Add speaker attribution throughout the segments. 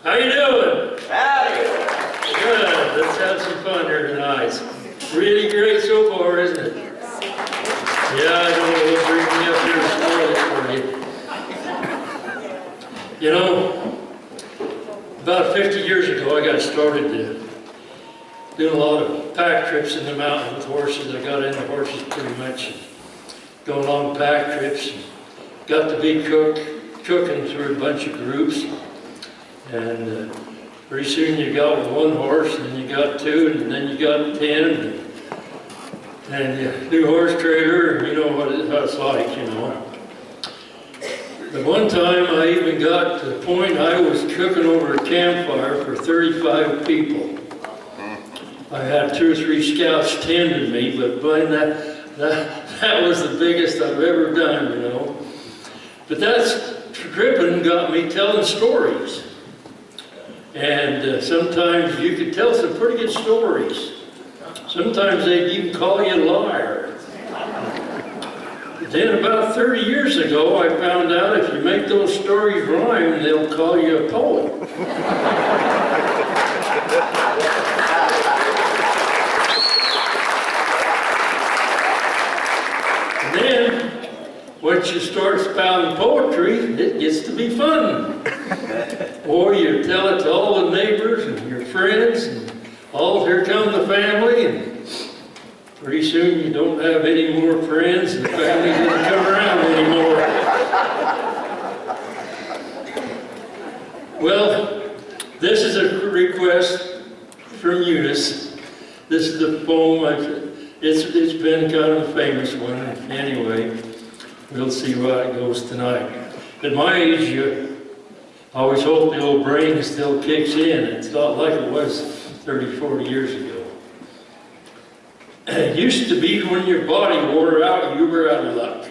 Speaker 1: How you doing?
Speaker 2: Howdy.
Speaker 1: Good. Let's have some fun here tonight. Really great so far, isn't it? Yeah, I know it'll bring me up here and spoil it for you. You know, about 50 years ago, I got started doing a lot of pack trips in the mountains with horses. I got into horses pretty much, going long pack trips. Got to be cooking through a bunch of groups. And pretty soon you got one horse, and then you got two, and then you got 10, and you do horse trailer, and you know how it's like, you know. But one time I even got to the point I was cooking over a campfire for 35 people. I had 2 or 3 scouts tending me, but boy, that was the biggest I've ever done, you know. But that tripping got me telling stories. And sometimes you could tell some pretty good stories. Sometimes they'd even call you a liar. But then about 30 years ago, I found out if you make those stories rhyme, they'll call you a poet. And then, once you start spouting poetry, it gets to be fun. Or you tell it to all the neighbors and your friends, and here comes the family, and pretty soon you don't have any more friends, and the family doesn't come around anymore. Well, this is a request from Eunice. This is the poem. It's been kind of a famous one. Anyway, we'll see why it goes tonight. At my age, I always hope the old brain still kicks in. It's not like it was 30, 40 years ago. It used to be when your body wore out, you were out of luck.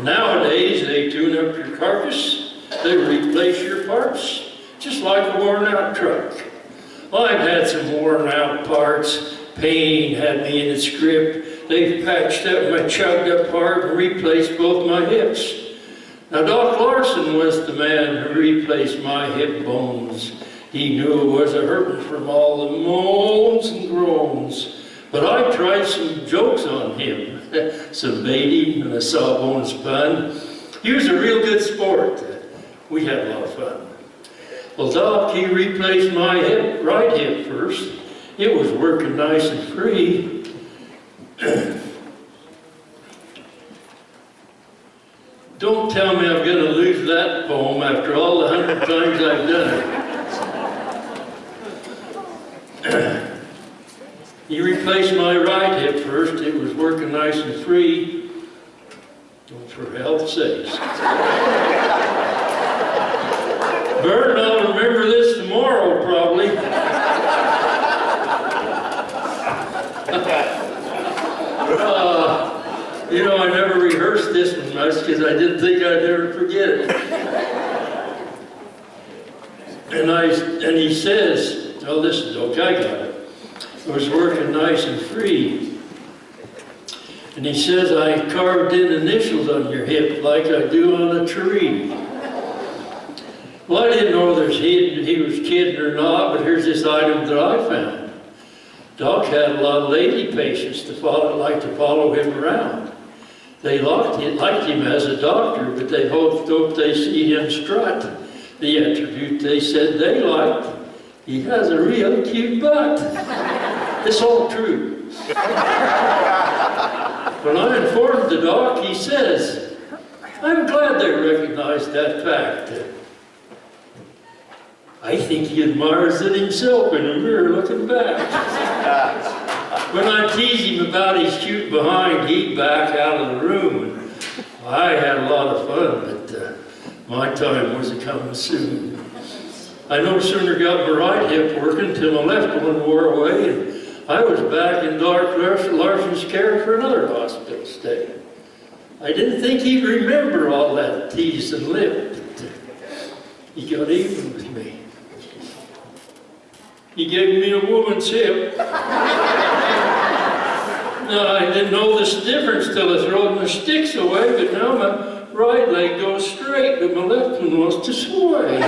Speaker 1: Nowadays, they tune up your carcass, they replace your parts, just like a worn out truck. Well, I've had some worn out parts. Pain had me in its grip. They patched up my chugged up part and replaced both my hips. Now, Doc Larson was the man who replaced my hip bones. He knew it was a hurting from all the moans and groans. But I tried some jokes on him, some baiting and a sawbone spun. He was a real good sport. We had a lot of fun. Well, Doc, he replaced my right hip first. It was working nice and free. Don't tell me I'm going to lose that poem after all the 100 times I've done it. He replaced my right hip first. It was working nice and free. Oh, for health's sakes. Bert, I'll remember this tomorrow, probably. You know, I never rehearsed this one much because I didn't think I'd ever forget it. And he says, oh, this is okay, I got it. It was working nice and free. And he says, I carved in initials on your hip like I do on a tree. Well, I didn't know whether he was kidding or not, but here's this item that I found. Doc had a lot of lady patients that like to follow him around. They liked him as a doctor, but they hoped they see him strut. The attribute they said they liked, he has a real cute butt. It's all true. When I informed the doc, he says, I'm glad they recognized that fact. I think he admires it himself in the mirror looking back. When I teased him about his cute behind, he'd back out of the room. I had a lot of fun, but my time wasn't coming soon. I no sooner got my right hip working till my left one wore away, and I was back in Doc Larson's care for another hospital stay. I didn't think he'd remember all that tease and lip, but he got even with me. He gave me a woman's hip. Now, I didn't know this difference till I threw my sticks away, but now my right leg goes straight, but my left one wants to sway.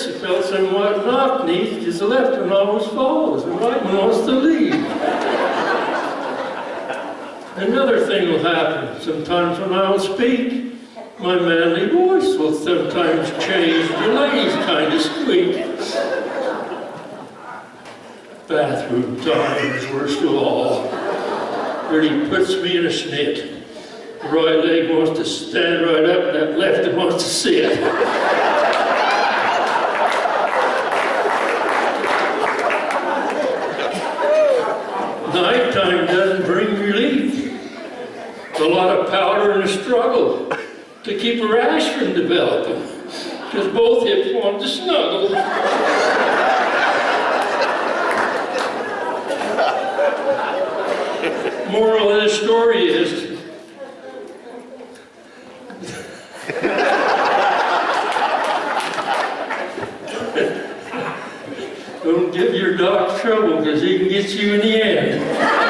Speaker 1: this, I felt somewhat knock-kneed because the left one always follows, the right one wants to lead. Another thing will happen. Sometimes when I'll speak, my manly voice will sometimes change. The ladies kind of squeak. Bathroom time is worst of all. Really puts me in a snit. The right leg wants to stand right up, and that left one wants to sit. Nighttime doesn't bring relief. A lot of powder and a struggle to keep a rash from developing, because both hips want to snuggle. Moral of the story is, don't give your dog trouble, because he can get you in the end.